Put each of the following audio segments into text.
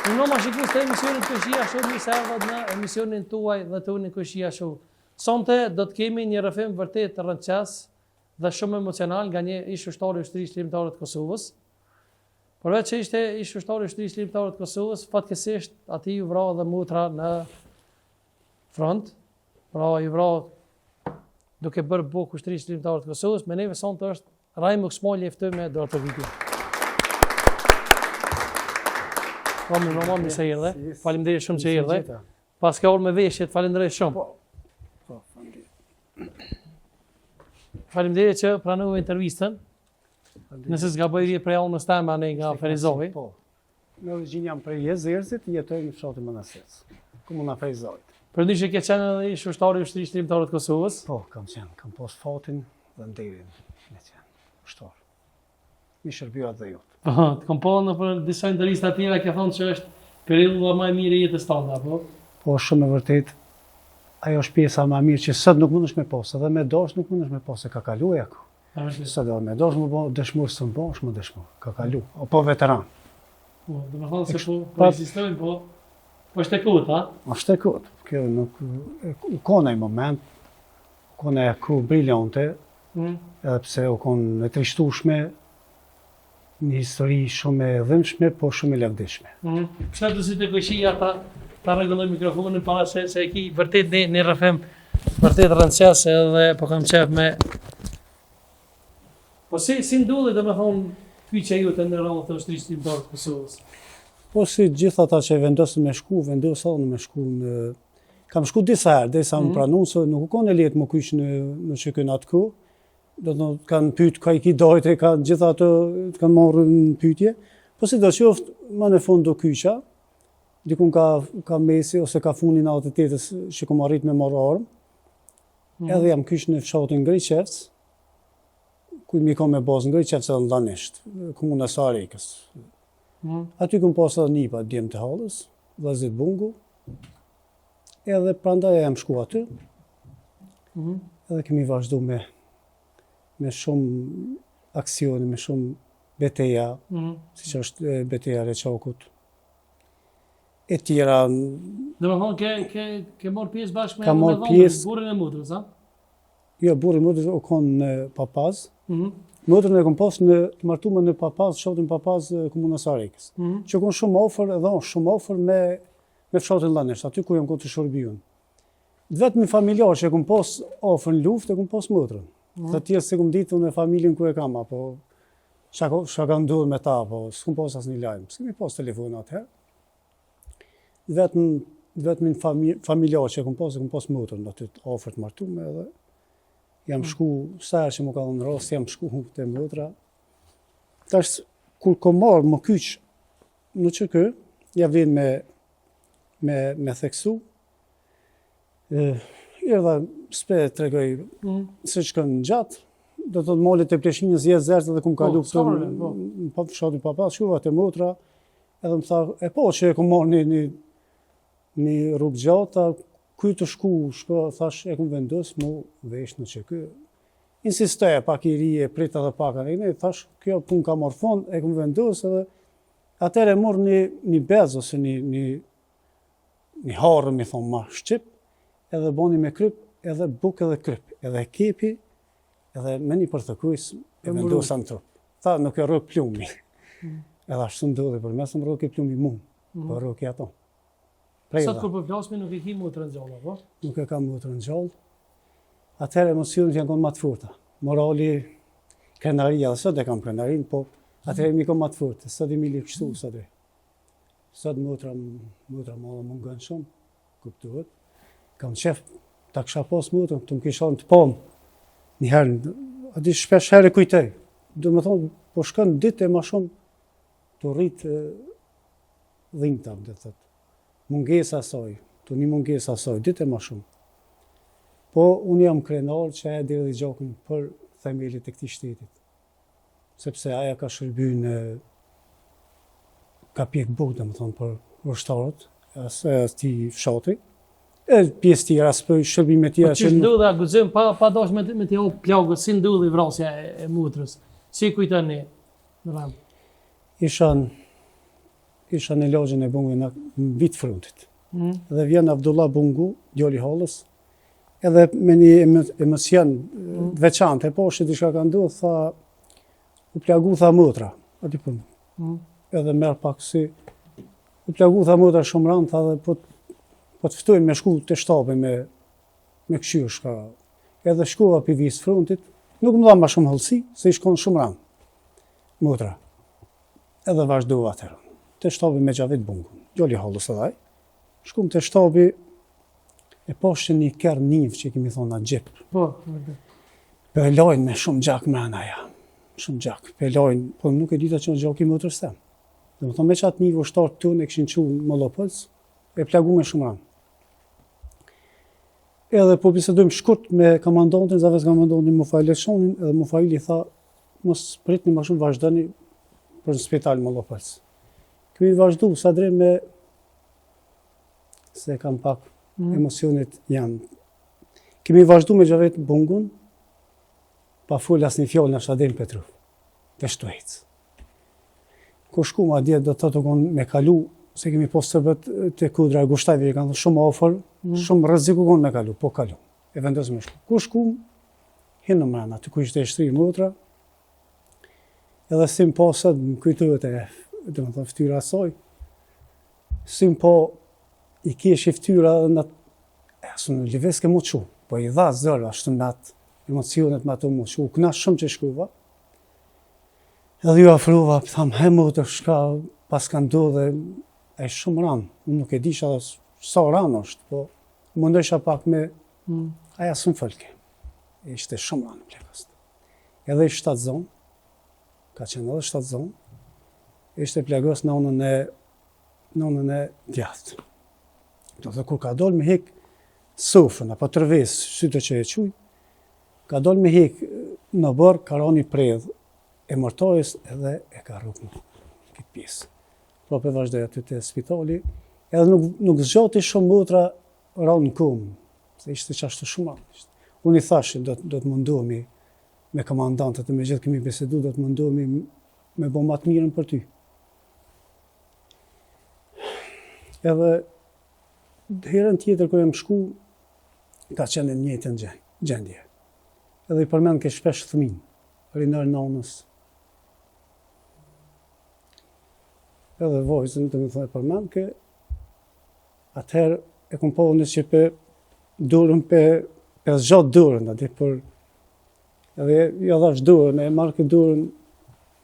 Unë ma shikus të emisionit Këshia Show, njëse erdhët në emisionin tuaj dhe të unë Këshia Show. Sonte do të kemi një rrëfim vërtet të rëndëqes dhe shumë emocional nga një ish ushtari i Ushtrisë Shqiptare të Kosovës. Përveç që ishte ish ushtari i Ushtrisë Shqiptare të Kosovës, fatkeqësisht ati ju vra dhe motra në front. Pra ju vra duke bërë bukë Ushtrisë Shqiptare të Kosovës. Me neve sonte është Rajmuk Smolje eftyme do të video. Mami se erdhe. Faleminderit shumë që erdhe. Pas ka orë me veshjet, faleminderit shumë. Faleminderit që pranove intervistën. Nëse s'ga bëj rje prej anës teme ne nga Ferizovi. Po. Në origjinë jam prej Jezerzit, jetoj në fshatin Manasec. Komuna Ferizovit. Përndyshe ke qenë edhe ish ushtari i Ushtrisë Shqiptare të Kosovës? Po, kam qenë. Kam pas fatin dhe nderin me qenë ushtar. Mi shërbyat dhe jotë. Të kom po në për disa intervista tjera ke thonë që është periudha më e mirë e jetës tënde, apo? Po, shumë e vërtet. Ajo është pjesa më e mirë që sot nuk mundesh me pas, edhe me dash nuk mundesh me pas, se ka kaluar ako. Sot edhe me dash më bë dëshmor së mbash, më dëshmor. Ka kalu. Apo veteran. Po, do të thonë se po ekzistojnë, po është e kot, a? Është e kot. Kjo nuk ka në moment, ka në ku briljante, edhe pse u kon e trishtueshme, një histori shumë e dhimbshme, po shumë e lavdishme. Pse do si të Këshia ta rregulloj mikrofonin para se e ki vërtet në rrëfim vërtet rëndësishëm edhe po kam qef me. Po si ndodhi domethënë pyetja jote në radhë të Ushtrisë Shqiptare të Kosovës? Po si gjithë ata që vendosën me shku, vendosën me shku në... Kam shku disa herë, derisa më pranuan se nuk u kanë lehtë më kyç në çikën atku. Do të kanë pyet ka i ki dojtë, ka gjithë ato kanë marrë në pyetje. Po si do qoftë, më në fund do kyqa, dikun ka mesi ose ka funin autoritetës që kom arrit me marrë armë. Edhe jam kyç në fshatin Ngriqevc, ku mi ka me bazë Ngriqevc edhe Llanisht, komuna Sarikës. Aty kom pas edhe nipa djem të hallës, vllazit Bungu. Edhe prandaj jam shku aty. Edhe kemi vazhdu me shumë aksione, me shumë beteja, siç është beteja Reçokut. E tjera... Domethënë ke marrë pjesë bashkë me burrin e motrës, a? Jo, burri i motrës u kon në Papaz. Motrën e kom pas në të martuar në Papaz, fshatin Papaz, komuna Sarikës. Që kon shumë afër, edhe shumë afër me fshatin Llanisht, aty ku jam kon të shërbiun. Vetëm familjar që kom pas afër në luftë, kom pas motrën. Të tjerë se kom ditë në familjen ku e kam, apo çka ka ndodhur me ta, apo s'kom pas asnjë lajm. S'kemi pas telefon atëherë. Vetëm familjar që kom pas motrën aty afër të martuar edhe jam shku sa herë që më ka dhënë rast, jam shku te motra. Tash kur kom marrë më kyç në çk, ja vjen me theksu. Erdha s'pe tregoj se ç'kën gjatë, do të malet e Pleshinës Jezerz edhe kum kalu këtu në fshatin Papaz, shkuva te motra, edhe më tha, e po që e kum marrë një rrugë gjata, kuj të shku, thash e kum vendos mu vesh në çk. Insistoja pak i ri e prit edhe pak ne, thash kjo pun ka marrë fond, e kum vendos edhe atëherë morr një bez ose një harrë, mi thon ma shqip, edhe boni me kryp, edhe buk edhe kryp, edhe kepi, edhe me një përthëkujs e vendosa në trup. Tha, nuk e rrok plumi. Edhe ashtu ndodhi, për mes më rrok e plumi mu, për rrok e ato. Sot kur po flasmi nuk e ki motrën gjallë, apo? Nuk e kam motrën gjallë. Atëherë emocionet janë konë më të forta. Morali, krenaria, dhe sot e kam krenarin, po atëherë mi konë më të forte. Sot i mi li kështu, sot e. Sot motra më mungon shumë, kuptohet. Kam qef, ta kësha pas motrën, të më kisha në të pomë. Njëherë, ati shpesh herë kujtej. Do me thonë, po shkën ditë e ma shumë të rritë dhimta, dhe thëtë. Mungesa asaj, të një mungesa asaj, ditë e ma shumë. Po, unë jam krenar që aja deri gjakun për themelit e këtij shtetit. Sepse aja ka shërby në ka pjek bukë, më thonë, për vërshtarët, ati fshati. E pjesë tjera, s'për shërbime tjera. Po që ndodhe, a guzim, pa dash me t'ja u plagët, si ndodhe vrasja e motrës? Si kujtën ne? Ishan isha në lagjën e Bungu në vit fruntit. Dhe vjen Abdullah Bungu, djali Hallës, edhe me një emocion veçantë, e poshtë diçka ka ndodhur, tha, u plagu, tha motra, aty punë. Edhe merr pak si, u plagu, tha motra shumë rënd, tha dhe po të ftojnë me shku të shtapi me këshyrë shka. Edhe shkova për visë frontit, nuk më dha ma shumë hëllësi, se i shkon shumë rënd, motra. Edhe vazhdova atërë. Të shtapi me Gjavit Bungu, djali Hallës edhe ai. Shkum të shtapi, e poshtë një kërë njëvë që kemi thonë atë gjipë. Po, Për e lojnë me shumë gjak mrena ja. Shumë gjak. Për e lojnë, po nuk e dita që në gjaki më të rësem. Dhe më thonë me qatë një vështarë të në këshin që Mollopolës, e plagu me shumë ranë. Edhe po bisedojmë shkurt me komandantin, zaves komandantin Mufail Elshonin, edhe Mufail i tha, mos pritni më shumë vazhdoni për në spital Mollopolës. Kemi vazhdu, sa drejt me, se kam pak emocionit janë. Kemi vazhdu me Gjavit Bungun, pa full asë një fjallë në Shadel Petrov, dhe shtuajtës. Ko shku ma djetë do të konë me kalu, se kemi posë sërbet të kudra e gushtajve, kanë shumë ofër, shumë rëziku konë me kalu, po kalu, e vendosë me shku. Ko shku, hinë në mrena, të ku ishte e shtri motra, edhe sim po sëtë më kujtëve të dhe më thënë ftyra asoj, sim po i kjesh i ftyra dhe në asë në lives ke mu qu, po i dha zërë, ashtë në atë emocionet me ato mu qu, u këna shumë që shkuva, edhe ju afruva, thamë, he mu të shka, pas ka ndo dhe e shumë ranë, unë nuk e disha dhe sa ranë është, po më ndësha pak me, aja së më fëlke, e ishte shumë ranë në plekast. Edhe i 7 zonë, ka qenë edhe 7 zonë, ishte plagos në onën e djathë. Do dhe kur ka dollë me hek sofrën, apo tërves, sytë që e quj, ka dollë me hek në bërë, ka rani predhë e mërtojës edhe e ka rrugë në këtë pjesë. Prope vazhdoj aty të spitali, edhe nuk zgjati shumë motra ranë në kumë, se ishte qashtë shumë ranë. Unë i thashë, do të mundohemi me komandantët e me gjithë kemi bisedu, do të mundohemi me bo matë mirën për ty. Edhe herën tjetër kër e më shku, ka qenë në njëjtën gjendje. Edhe i përmend ke shpesh thëmin, rinër nanës. Edhe vojzën të më thënë përmend ke, atëherë e kom po nësë që pe durën pe zgjatë durën, edhe ja dhash durën, e marrë këtë durën,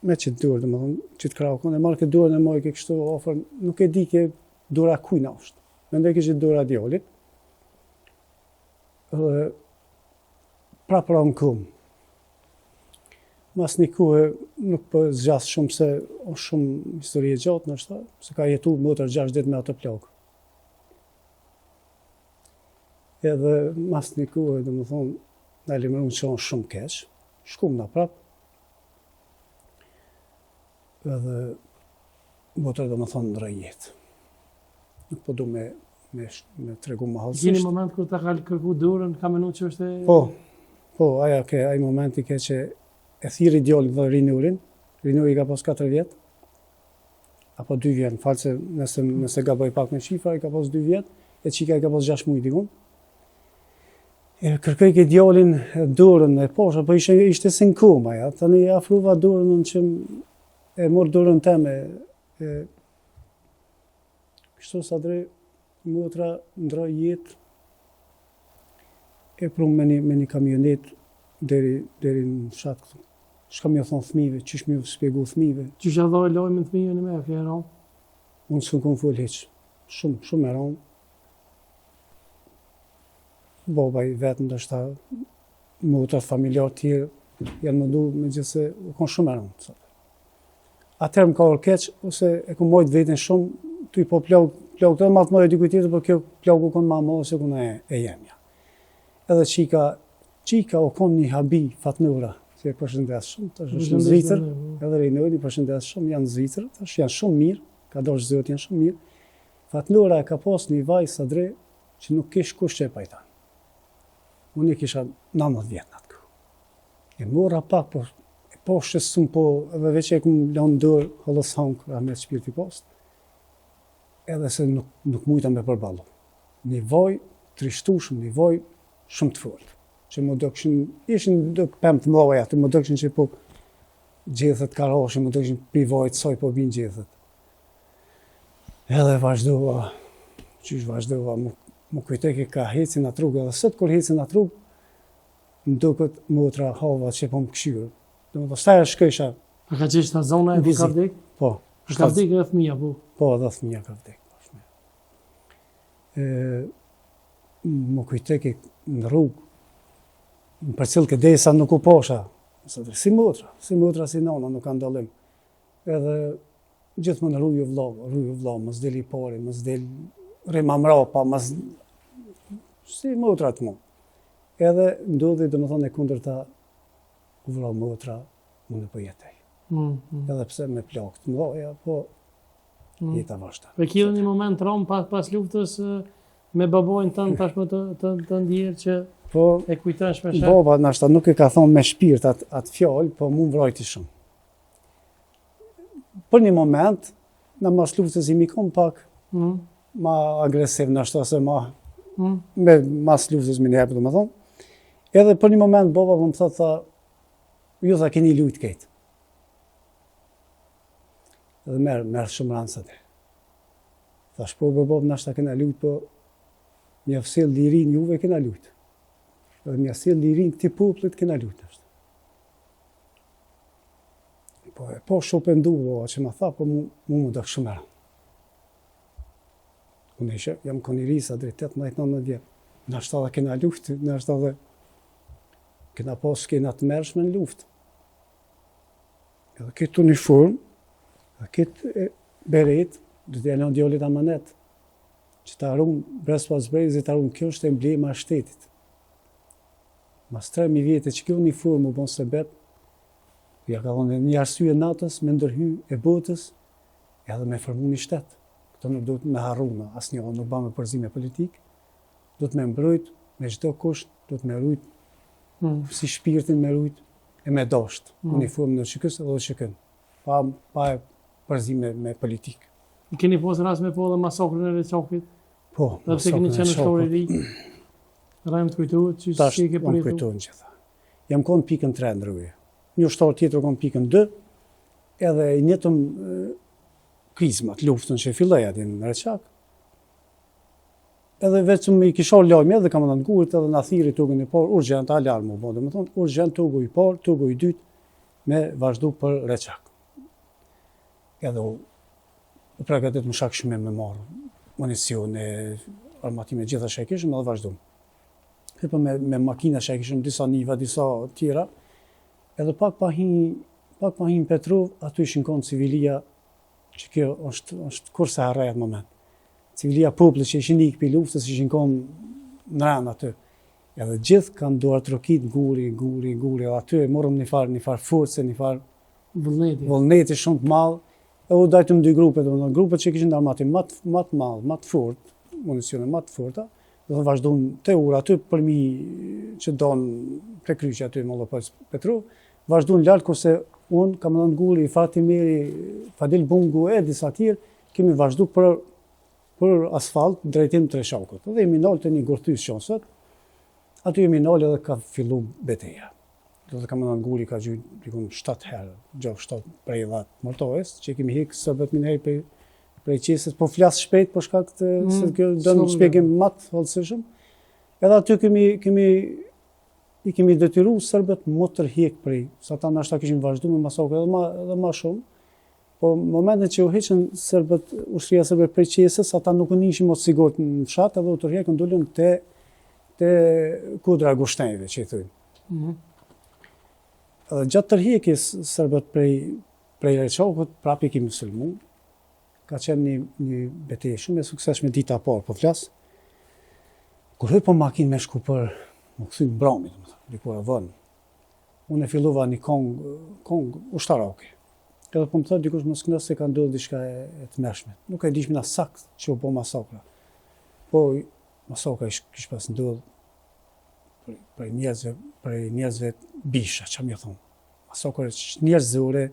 me që të durën, dhe më thënë, që të krakon, e marrë këtë durën e mojë ke kështu ofër, nuk e di ke dura kujna është. Mendoj kështë dura djolit. Dhe pra më kumë. Mas një kuhe nuk për zgjas shumë se është shumë histori e gjatë nështë, se ka jetu motër 6 ditë me atë plagë. Edhe mas një kuhe, dhe më thonë, në limërun që është shumë keq, shkum në prapë. Edhe motër dhe më thonë në rëjetë. Nuk po du me tregu më halësisht. Gjeni moment kër ta ka kërku durën, ka menu që është e... Po, aja momenti ke që e thiri djallë dhe rinurin ka pas 4 vjetë, apo 2 vjetë, në falë se nëse gaboj pak me shifra, i ka pas 2 vjetë, e qika i ka pas 6 mujtë dikun. E kërkoj ke djallin durën e poshë, po ishte si në koma, ja, tani afruva durën që e morë durën teme, kështu sa drejt, motra ndroj jetë, e prumë me një kamionet deri në fshatë këtu. Shka mi o thonë thmive, qysh mi o spjegu thmive. Qysh a dhoj lojme në thmive në me, ke e ranë? Unë s'u kom full heq, shumë e ranë. Baba i vetë ndështë ta motra familjar tjerë, janë më du me gjithë se u kon shumë e ranë. Atëherë më ka orë keq, ose e kom mojtë vetën shumë, tu i po plagë të matë mojë dikuj tjetër, por kjo plagë u konë ma mojë se kuna e jemja. Edhe qika u konë një habi Fatnura, që e përshëndes shumë, tash është në Zvicër, edhe Rejnojnë i përshëndes shumë, janë në Zvicër, tash janë shumë mirë, ka dosh zot janë shumë mirë. Fatnura e ka pas një vaj sa dre, që nuk kish kush që e pajtan. Unë e kisha 19 vjetë në atë kohë. E mora pak, por e poshtë shumë po, edhe veç e kumë lanë dorë, hëllës hangë, Ahmet Shpirti post. edhe se nuk mujta me përballu. Nivoj trishtueshëm, nivoj shumë të fortë. Që më do ishin do pemë të mëdha aty, më do kishin që po gjethet karoshin, më do kishin pivojt, soj po bin gjethet. Edhe vazhdova, më kujtoj ka hecin atë rrugë, edhe sot kur hecin atë rrugë, më duket motra hava që po më këshyrë. Domethënë sta shkësha. A ka qesh ta zona e ka vdek? Po. Ka vdek edhe fëmia, po. Po, edhe fëmia ka vdek. Më kujtoj në rrugë, në përcjell këtë desa nuk u posha. Si motra, si nona, nuk ka ndallim. Edhe gjithmonë rruju vllau, mos deli pari, mos del rrema mrapa, mos si motra të mu. Edhe ndodhi domethënë e kundërta u vlau motra, unë po jetoj. Edhe pse me plagë të mëdha, po jeta vazhda. Dhe kjo një moment rom pas luftës me babojnë tënë tashmë të ndjerë që e kujton shpesh. Baba nashta nuk e ka thonë me shpirt atë fjalë, po mu mbrojti shumë. Për një moment, në mas luftës i mikon pak ma agresiv nashta se me mas luftës më njëherë, do më thonë. Edhe për një moment baba më thotë tha, ju tha keni lujt këtë. Edhe merë shumë rancët e. Thash, po bërbob nashta kena lujt, po një fësel lirin juve kena lujt. Edhe një fësel lirin këti poplit kena lujt. Po shopendu, që ma tha, po mu do shumë era. Unë jam konirisa drejt 18-19 vjetë. Nashta dhe kena lujt, nashta dhe kena pas kena të mërshme në luft. Edhe këtë uniform, këtë beret, dhe të janë djallit amanet, që të arun, bres pas brezi të arun, kjo është emblema e shtetit. Mas 3.000 vjetë që kjo uniform u bon sebeb, ja ka thonë një arsye natës me ndërhy e botës, edhe me formu një shtetë. Këto nuk do të me harruna, asë një nuk ba me përzime politik, do të me mbrojt, me çdo kusht, do të me rujt, si shpirtin me rujt, e me dasht, uniform në shikës edhe shikën, pa e përzime me politikë. Keni posë rast me po dhe masakrën e Reçakit? Po, dhe pse keni qenë në shtori ri? Rajmë të kujtuhet që si e ke përjetu? Tash, kujtuhen që tha. Jam konë pikën 3 në rruje. Një shtori tjetër konë pikën 2, edhe i njëtëm krizmat, luftën që filloj aty në Reçak. Edhe vetëm i kisha lajmë edhe kam në ngurit edhe në thiri tugën e parë, urgjent, alarm u bë, domethënë urgjent tugu i parë, tugu i dytë me vazhdu për Reçak. Edhe u pregatit më shak shumë me marrë municione, armatime, gjitha që e kishëm edhe vazhdu. Këpër me makina që e kishëm, disa niva, disa tjera, edhe pak pa hin Petrov, aty ishin konë civilia, që kjo është kurse harrej atë moment. Civilia popullit që ishin ikë për luftës, ishin konë në rënë aty. Edhe gjithë kanë duar të rokit guri, edhe aty e morëm një farë force, një farë vullneti shumë të madhë, edhe u dajtëm 2 grupe, grupet që kishin armatim më të madhë, më të fort, municione më të forta, dhe vazhdojnë të ura aty përmi që donë prekryqë aty Mollopolës Petrov, vazhdojnë lartë kurse unë, Kamandant Gulli, Fatimiri, Fadil Bungu e disa tjerë, kemi vazhdu për asfalt drejtim të Reshakut. Dhe jemi nalë të një gortys qënësët, aty jemi nalë edhe ka fillu beteja. Dhe Kamandant Gulli ka gjyë 7 herë, 7 prej 10 mërtojës, që kemi hikë sëbet minëherë prej qesës, po flasë shpejt, po shkak të se kjo dënë shpjegim matë hollësishëm. Edhe aty i kemi detyru sërbet më tërhjek prej, sa ta nashta kishin vazhdu me masakre edhe ma shumë, po momentin që u heqën sërbet, ushtria sërbet prej qesës, ata nuk u nishin më të sigurt në fshat, edhe u tërhjekën dullën te kudra gushtenjve, që i thujnë. Edhe gjatë tërhjekjes sërbet prej Reçakut, prapi kemi sulmu, ka qenë një betejë shumë e suksesshme dita parë, po flasë. Kur hyj po makinë me shku për më këthy në brami, dikur e vënë, unë e fillova një kong ushtarake. Edhe po më thëtë dikush mos kënës se ka ndodhë diçka e të mërshme. Nuk e dishmi na sakt që u po masakra. Po masakra kishë pas ndodhë prej njerëzve bisha, që më thonë. Masakra njerëzore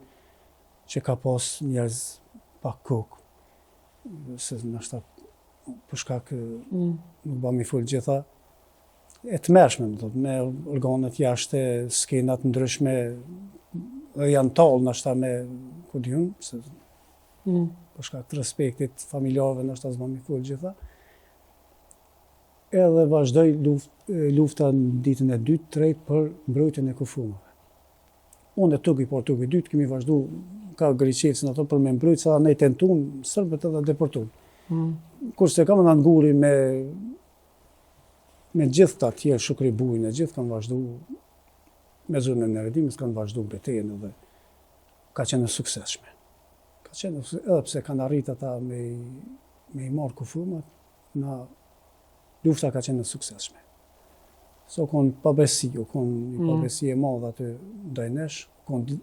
që ka pas njerëz pa kokë. se nështë për shkak nuk ba mi full gjitha, e të mërshme, me organet jashtë, skenat ndryshme, janë talë nështë me kudjun, se për shkak të respektit familjarëve nështë as ba mi full gjitha. Edhe vazhdoj lufta në ditën e 2-3 për mbrojtjen e kufumave. Unë e tugi, por tugi dytë, kemi vazhdu, ka Griqevcin ato për me mbrojt, sa ne tentun, sërbet edhe deportun. Kurse kam në nguri me gjithë të atjerë, Shukri Bujnë, e gjithë kanë vazhdu, me zurën e Neredimës kanë vazhdu betejën edhe ka qenë sukseshme. Ka qenë, edhe pse kanë arrit ata me i marrë kufumat, na lufta ka qenë sukseshme. So konë pabesi, konë pabesi e madhe aty ndajnesh, konë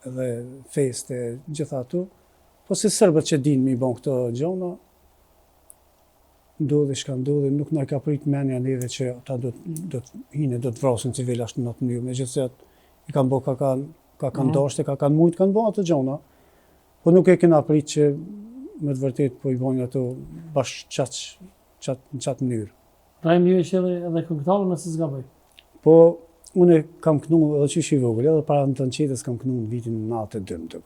edhe feste gjitha atu, po si sërbet që din mi bon këto gjona, ndodhi shka ndodhi, nuk na ka prit menja neve që ata do të vrasin civil ashtë në atë mënyrë, me gjithë se i kanë bo ka kanë dashte, ka kanë mujtë, kanë bo atë gjona, po nuk e kena prit që me të vërtet po i bojnë ato bashkë në qatë mënyrë. Rajmë ju e qëllë edhe këngëtarë nëse s'gaboj? Po, unë kam kënu edhe qysh i vogël, edhe para në të nqetës kam kënu në vitin 92,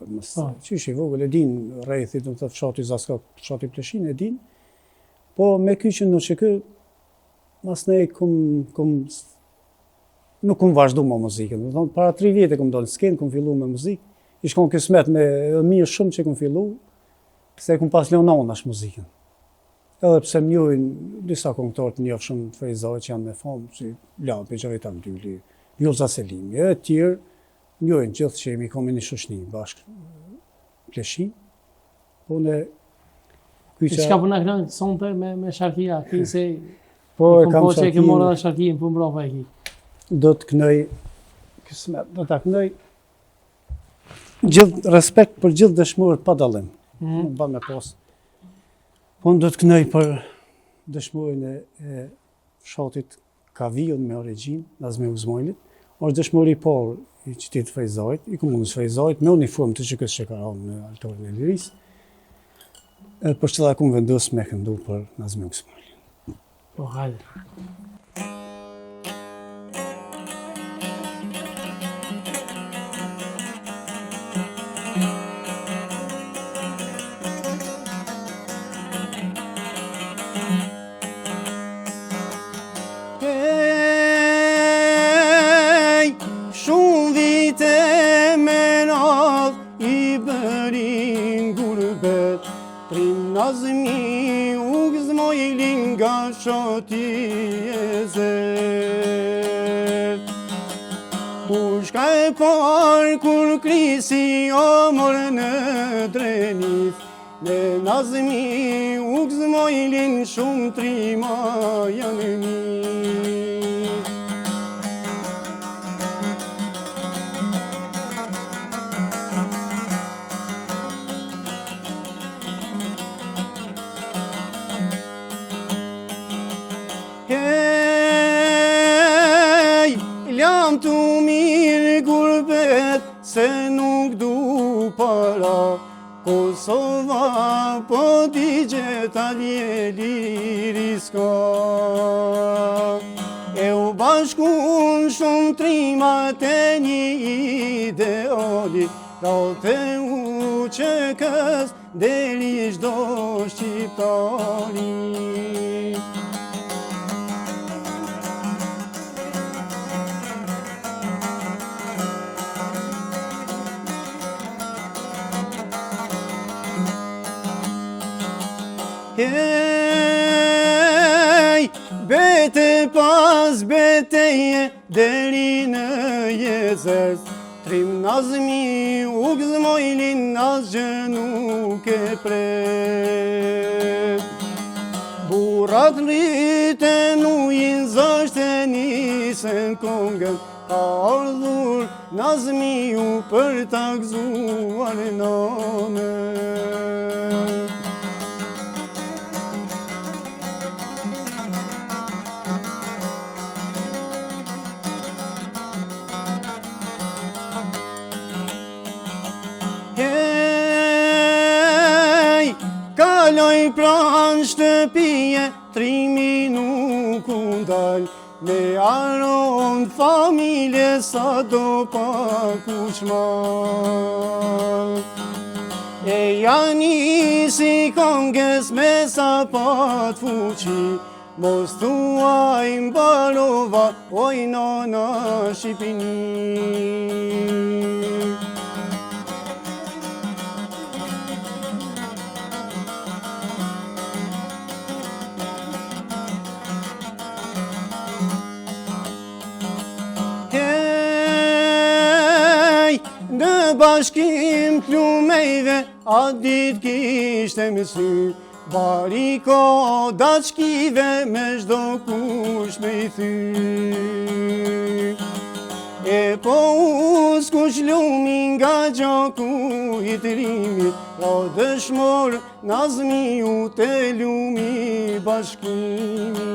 qysh i vogël, e din rejthi, të fshati Zaskak, fshati Pleshin, e din, po me kyqën në që kë, mas ne nuk kum vazhdu me muzikën. Para 3 vjetë kum dalë në skenë, kum fillu me muzikë, i shkon kësmet me mirë shumë që kum fillu, se kum pas leonash muzikën. Edhe pse mjojnë disa këngëtarë të njofë shumë të Fejzaj që janë me famë, si Lapi, Gjaveta Mdyli, Julza Selimi, e tjerë mjojnë gjithë që jemi komi një shoshni bashkë Pleshi. Qka përna kënë sonte me Sharkia, ki se po e kam që e ke morë dhe Sharkijin, për mbrapa e ki? Do të kënoj, do të kënoj gjithë respekt për gjithë dëshmorët pa dallim. Nuk ba me posë. Po në do të kënoj për dëshmorin e fshatit Kavion me origjinë, Nazmi Uzmojlit, është dëshmori parë i qytetit Fejzajt, i komunës Fejzajt, me uniformë të që kësë që ka ramë në altorin e lirisë, për që da kumë vendus me këndu për Nazmi Uzmojlit. Po, hajde. Nazmi Uzmojlin nga shoti e zet. Pushka e parë kur krisi o morë në drenit, me Nazmi Uzmojlin shumë trima janë një. Jam të mirë gurbet, se nuk du para, Kosova po t'i gjeta liri s'ka. E u bashkun shumë trimat e një ideali, raute u që kës deli shdo shqiptari. Hej, bete pas beteje deri në Jezers, trim Nazmi Uzmojlin asgjë nuk e pret. Burrat rriten ujin zashtë e nisen kongën, ka ardhur Nazmi u për ta gëzuar nanën. Kaloj Shkoj pran shtëpije, 3 nuk undal, me aron familje sa do pa kushmal. E janë si kongës me sa pat fuqi, mos tuaj mbarova, oj nana Shqipini. Në bashkim plumejve, a dit kishte me sy, bariko daqkive me shdo kush me I thy. E po uskush lumi nga gjaku I të rimit, ra dëshmor nazmi u te lumi bashkimi.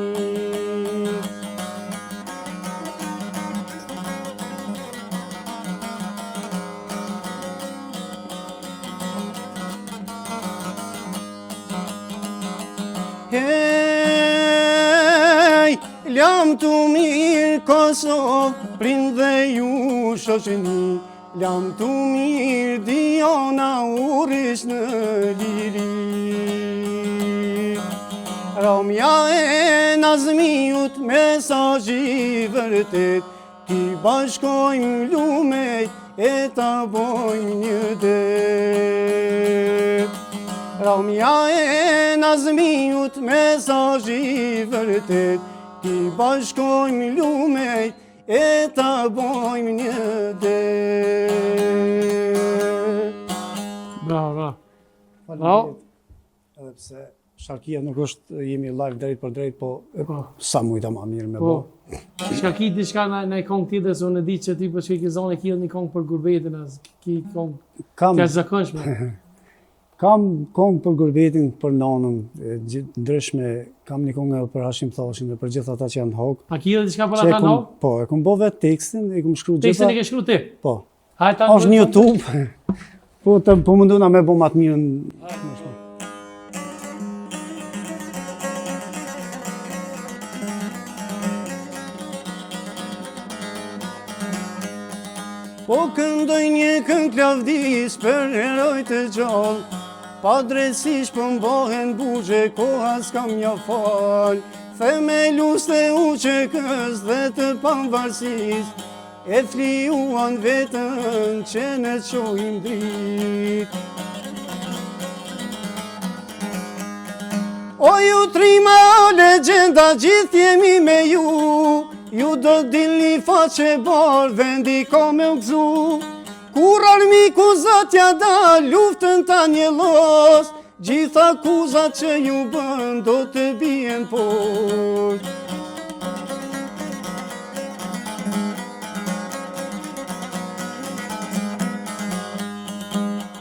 Hej, lam të mirë Kosovë, prind dhe ju shoqeni, lam të mirë Diona urish në liri. Ramja e Nazmiut mesazhi vërtet, ti bashkojmë lumejt e ta bojmë një det. Ramja e Nazmiut mesazhi vërtet, ti bashkojmë lumejt e ta bojmë një det. Bravo. Edhe pse Sharkia nuk është jemi live drejt për drejt, po sa mujta ma mirë me bo. Shka ki diçka në kong tjetër, se unë e di që ti për shkej ki zonë e killë një kong për gurbetin, ki kong ka zakonshme. Kam kong për gurbetin, për nanën, ndryshme, kam një kong edhe për Hashim Thashin dhe për gjithë ata që janë në hog. A ki edhe diçka për ata në hog? Po, e kom bo vetë tekstin, e kom shkru gjitha. Tekstin e ke shkru ti? Po. Është në YouTube, po munduna me bo matë mirën. Po këndoj një këngë lavdis për heroj të gjallë, pa drejtësish për mbohen bugje, koha s'kam ja fal. Themelus të uqekës dhe të pavarësis, e fliuan vetën që në qojim drit. O ju trima o legenda, gjithë jemi me ju, ju do dilni faqe bar, vendi ka me u gzu. Kur armiku zatja da, luftën ta një los, gjitha kuzat që ju bën, do të bien poshtë.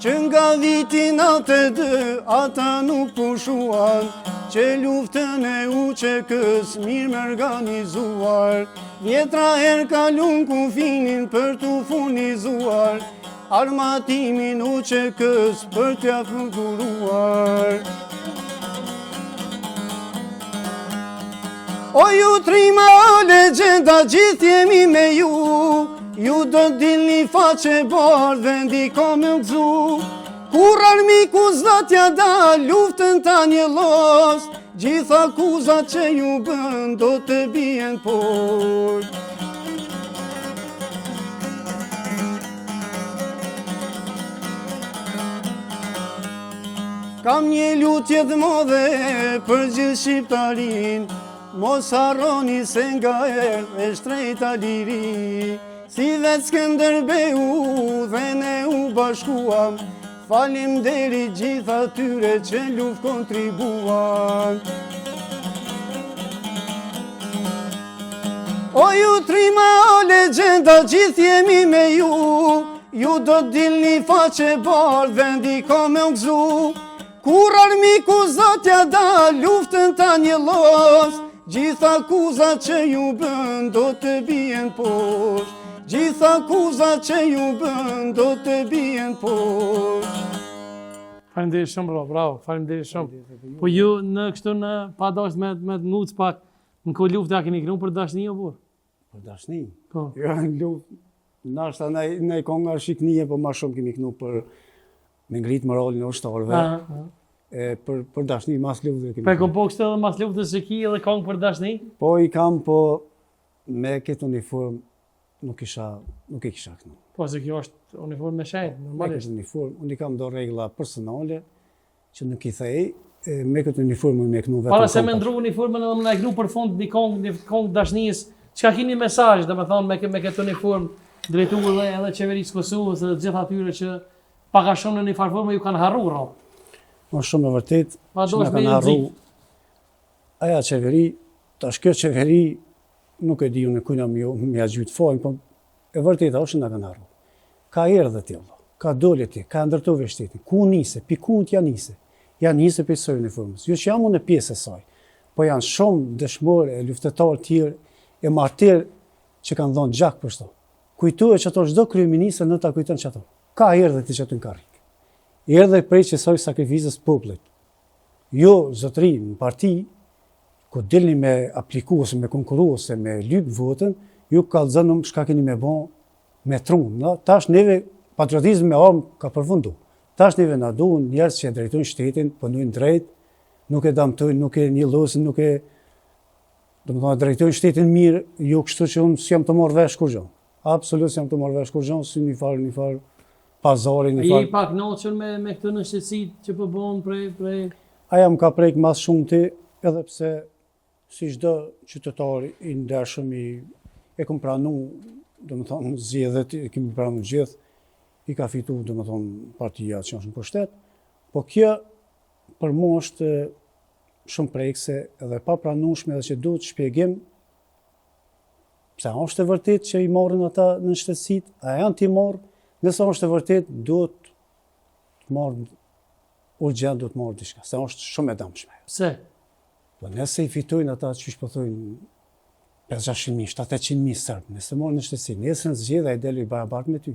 Që nga viti 92, ata nuk pushuan, që luftën e uqekës mirë më organizuar. Vjetra herë kalun kufinin për t'u furnizuar, armatimin uqekës për t'ja fluturuar. O ju trima o legenda, gjithë jemi me ju, ju do dilni faqe bar, vendi ka me u gzu. Kur armiku zatja da, luftën ta një los, gjitha kuzat që ju bën, do të bien poshtë. Kam një lutje të modhe për gjithë shqiptarin, mos harroni se nga erë e shtrejta liri. Si vetë Skënderbeu dhe ne u bashkuam, faleminderit gjithë atyre që luft kontribuan. O ju trima o legenda, gjithë jemi me ju, ju do dilni faqe bar, vendi ka me u gzu. Kur armiku zatja da, luftën ta një los, gjitha kuzat që ju bën, do të bien poshtë. Gjitha kuzat që ju bën, do të bien poshtë. Faleminderit shumë, bro, bravo, faleminderit shumë. Po ju në kështu në pa dash me nguc pak në ko luftë a keni knu për dashni o burr? Për dashni? Po. Jo, në luftë, nashta ne konga shiknije, po ma shumë kemi knu për me ngrit moralin e ushtarëve. Për dashni mas luftë kemi. Po e kom po kështu edhe mas luftës që ki edhe kong për dashni? Po i kam, po me këtë uniform nuk i kisha knu. Po se kjo është uniform me shenjë, normalisht. Me këtë uniform, unë i kam do regla personale që nuk i thej, me këtë uniform me knu vetëm. Para se me ndru uniformën edhe më na knu për fund një kong dashnis, çka keni mesazh, domethënë me këtë uniform drejtuar edhe qeverisë Kosovës dhe të gjithë atyre që paka shumë në një farë forme ju kanë harruar. Është shumë e vërtet, që na kanë harru. Aja qeveri, tash kjo qeveri nuk e di unë kujna mja gjytë fojnë, po e vërteta është na kanë harru. Ka erdhe ti, ka dole ti, ka ndërtove shtetin, ku nise, pi ku t'ja nise. Ja nise për soj uniformës. Jo që jam unë e pjesë e saj, po janë shumë dëshmore, e luftetarë tjerë, e martirë që kanë dhonë gjak për shto. Kujtuje që ato çdo kryeministër në ta kujton që ato. Ka erdhe ti që ato në karrik. Erdhe prej që soj sakrifizës popullit. Jo zotëri në parti, ku dilni me aplikuese, me konkuruese, me lyp votën, ju kallëzënëm shka keni me bon me trunë. Tash neve patriotizm me armë ka përfundu. Tash neve na duhen njerëz që drejtojnë shtetin, punojnë drejt, nuk e damtojnë, nuk e njëllosin, nuk e drejtojnë shtetin mirë, jo kështu që unë s'jam të marrë vesh kur gjë. Absolut s'jam të marrë vesh kur gjë, si një farë pazari, një farë. Je pak noqën me këtë në shqetësit që po bën prej... Aja më ka prejkë mas shumë ti, edhe pse si çdo qytetar i ndershëm e kom pranu, zgjedhjet e kemi pranu gjithë, i ka fitu, partia që është në pushtet, po kjo për mua është shumë prekse edhe pa pranueshme edhe që duhet shpjegim pse është e vërtet që i marrin ata në shtetësit, a janë t'i marrë, nëse është e vërtet duhet të marrë urgjent, duhet marrë diçka, se është shumë e dëmshme. Pse? Po nëse i fitojnë ata që po thojnë 500.000, 700.000 serb, nëse marrë në shtetësi, nëse në zgjedhja i deli barabartë me ty.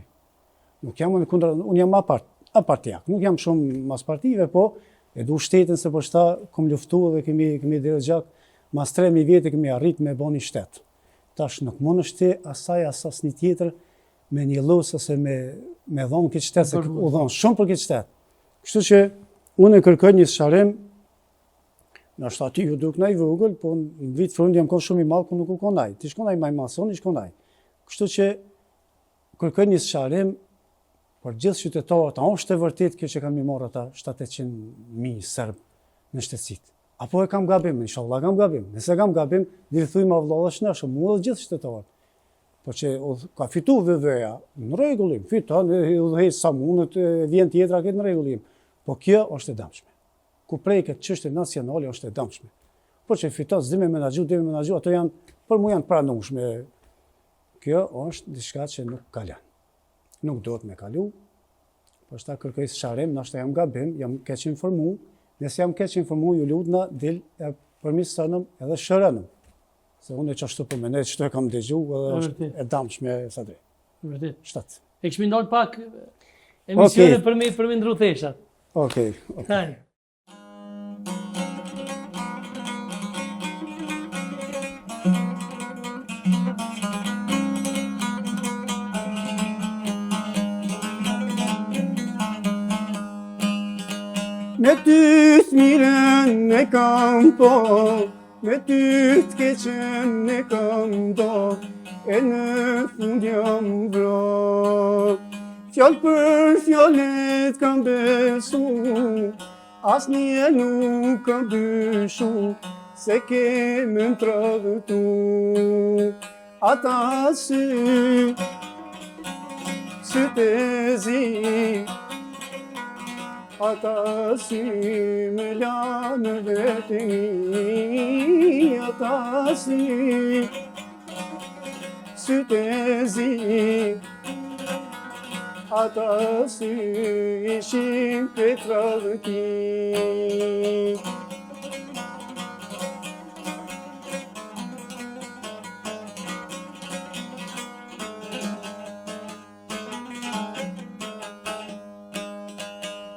Nuk jam unë jam apartijak, nuk jam shumë mas partive, po e du shtetin se për shta kom luftu dhe kemi dhe gjak, mas 3.000 vjetë kemi arrit me bo një shtet. Tash nuk mund është ti asas një tjetër me një losë ose me dhonë këtë shtet, se u dhonë shumë për këtë shtet. Kështu që unë e kërkoj një sharem, në ashtë aty ju duk na i vogël, po në vitë frund jam kon shumë i malë, ku nuk u konaj. Ti shkonaj maj mason, i shkonaj. Kështu që kërkoj një sharem për gjithë qytetarët, a është e vërtet kjo që kanë mi marrë ata 700.000 serb në shtetësit. Apo e kam gabim, inshallah kam gabim. Nëse kam gabim, dhe thujmë avlodha shneshë, mua dhe gjithë qytetarët. Po që ka fitu VV-ja, në regullim, fiton, dhe sa mundët, vjen tjetra këtë në regullim. Po kjo është e dëmshme. Ku prej këtë çështje nacionale është e dëmshme. Po që fiton, s'di me menagju, ato janë, për mu janë pranueshme. Kjo është diçka që nuk kalan. Nuk do të me kalu, po shta kërkoj sharem, nashta jam gabim, jam keq informu, nëse jam keq informu, ju lutna dil e përmisënëm edhe shërënëm. Se unë e qashtu për menet, qëto e kam dëgju, edhe është e damshme sa drejt. Vërtet. Shtatë. E këshmi ndalë pak emisione për mi ndru theshat. Okej. Me ty t'miren e kam po, me ty t'keqen e kam do, e në fund jam vro. Fjallë për fjallet kam besu, asnjë nuk kam dyshu, se kemë në tragëtu. Ata sy të zi, ata si me lanë vetëmi, ata si të zi, ata si ishin petra vëti.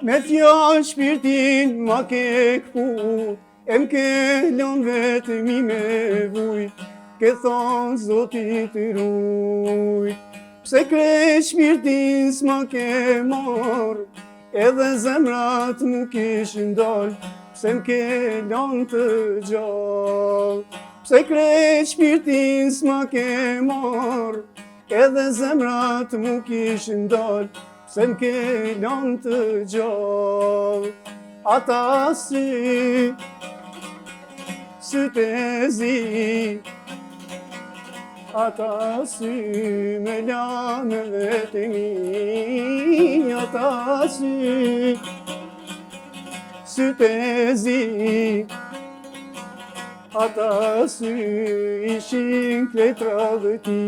Me fjallë shpirtin ma ke këput, e m'ke lën vetëmi me vujt, ke thonë Zotit të rujt. Pse krejt shpirtin s'ma ke marrë, edhe zemrat mu kishin dalë, pse m'ke lën të gjallë. Pse krejt shpirtin s'ma ke marrë, edhe zemrat mu kishin dalë, pse m'ke lën të gjallë. Ata sytë e zi, ata sy me lanë vetëmi, ata sytë e zi, ata sy ishin kletra dhe ti.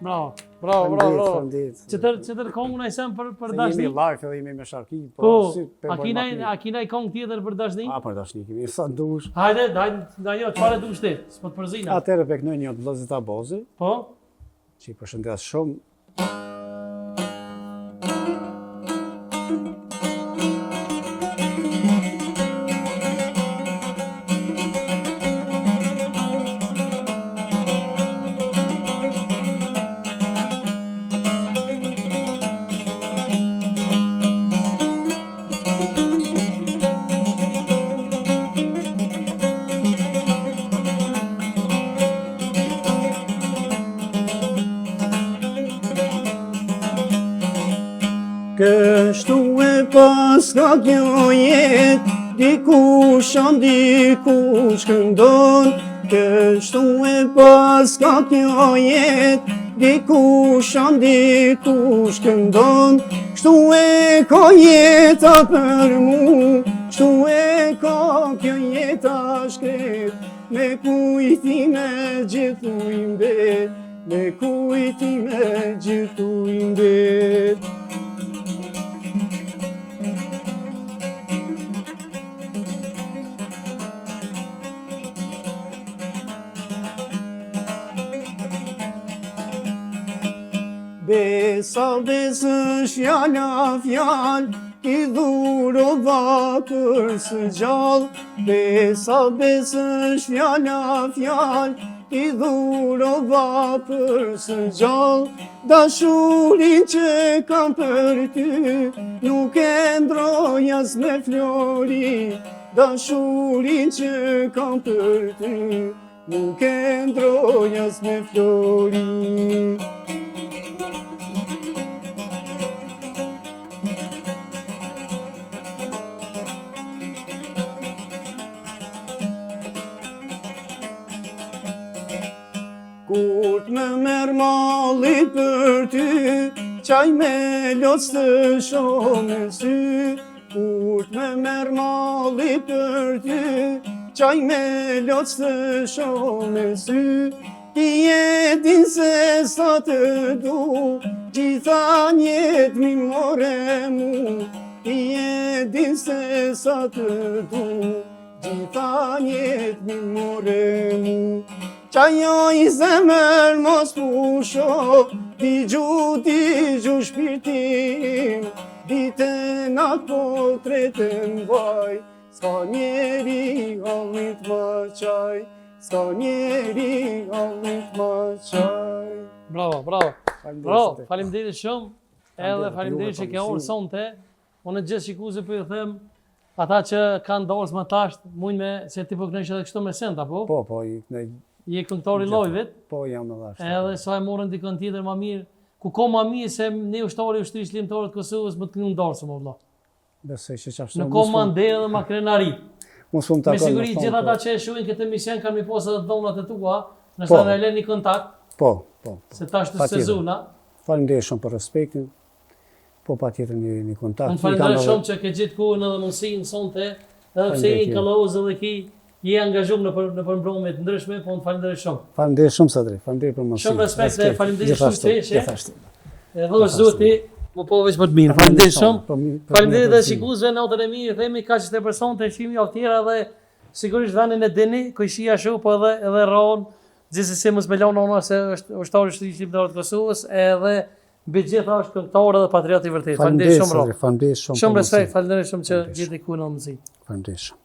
Bravo, bravo, bravo, bravo. Faleminderit. Qëtër kongë në isem për Se dashni? jemi live edhe jemi me sharki. Po, sytë a kina i kongë tjetër për dashni? A, për dashni kemi, sa dush. Hajde, nga jo, qëfare du shti, s'po të përzina. Atëre peknoj një të vëllezit Abozi, Po, që i përshëndes shumë. Kështu e pas ka kjo jet, dikush an dikush këndon. Kështu e pas ka kjo jet, dikush an dikush këndon. Kështu e ka jeta për mu, kështu e ka kjo jeta shkret, me kujtime gjithu i mbet, me kujtime gjithu i mbet. Besa besësh fjalla fjall, i dhurova për së gjall. Besa besësh fjalla fjall, i dhurova për së gjall. Dashurin që kam për ty, nuk e ndroj as me flori. Dashurin që kam për ty, nuk e ndroj as me flori. Kur t'me merë malli për ty, qaj me lotës të shumë sy. Kur t'me merë malli për ty, qaj me lotës të shumë sy. Ti e din se sa të du, gjitha njetë mi more mu. Ti e din se sa të du, gjitha njetë mi more mu. Qajo i zemër mos pusho, ti gju shpirtim, dite në potretën vaj, s'ka njeri hallit ma qaj, s'ka njeri hallit ma qaj. bravo, bravo. Bravo, faleminderit shumë, edhe faleminderit që ke orë sonte. Unë gjithë shikuese për ju them, ata që kanë dorës më tasht, mujnë me, se ti po kënaqesh edhe kështu me sent, apo? Po, Je këngëtori lojvet, po jam edhe ashtu. edhe sa e morën dikon tjetër më mirë, ku ka më mirë se ne ushtari i ushtrisë ligjore të Kosovës më të këngë dorës më vëlla. Besoj që qashtu. Në kom mandel dhe ma krenari. Mos fund takon. Me siguri gjithë ata që e shohin këtë emision kanë mi posë edhe dhonat e tua, nëse na lëni kontakt. Po. Se tash të sezona. Faleminderit shumë për respektin. Po patjetër një kontakt. Unë falenderoj shumë që ke gjetë kohën edhe mundësinë sonte, edhe pse je kallëuz edhe ki je angazhuar në përmbrëmje të ndryshme, po unë falenderoj shumë. Faleminderit shumë Sadri, faleminderit për mundësinë. Shumë respekt dhe faleminderit shumë që Gjithashtu. Edhe zoti, më po veç më të mirë. Faleminderit shumë. Faleminderit edhe shikuesve në natën e mirë, themi kaq të për sonte, shihemi javë tjera dhe sigurisht dhanin e dini, ku ishia shoh po edhe rron, gjithsesi mos me lënë ona se është ushtari i Shqiptarët të Kosovës, edhe Mbi gjitha është këngëtar dhe patriot i vërtet. Faleminderit shumë. Faleminderit shumë. Shumë respekt, faleminderit shumë që gjeti ku në mëzi. Faleminderit shumë.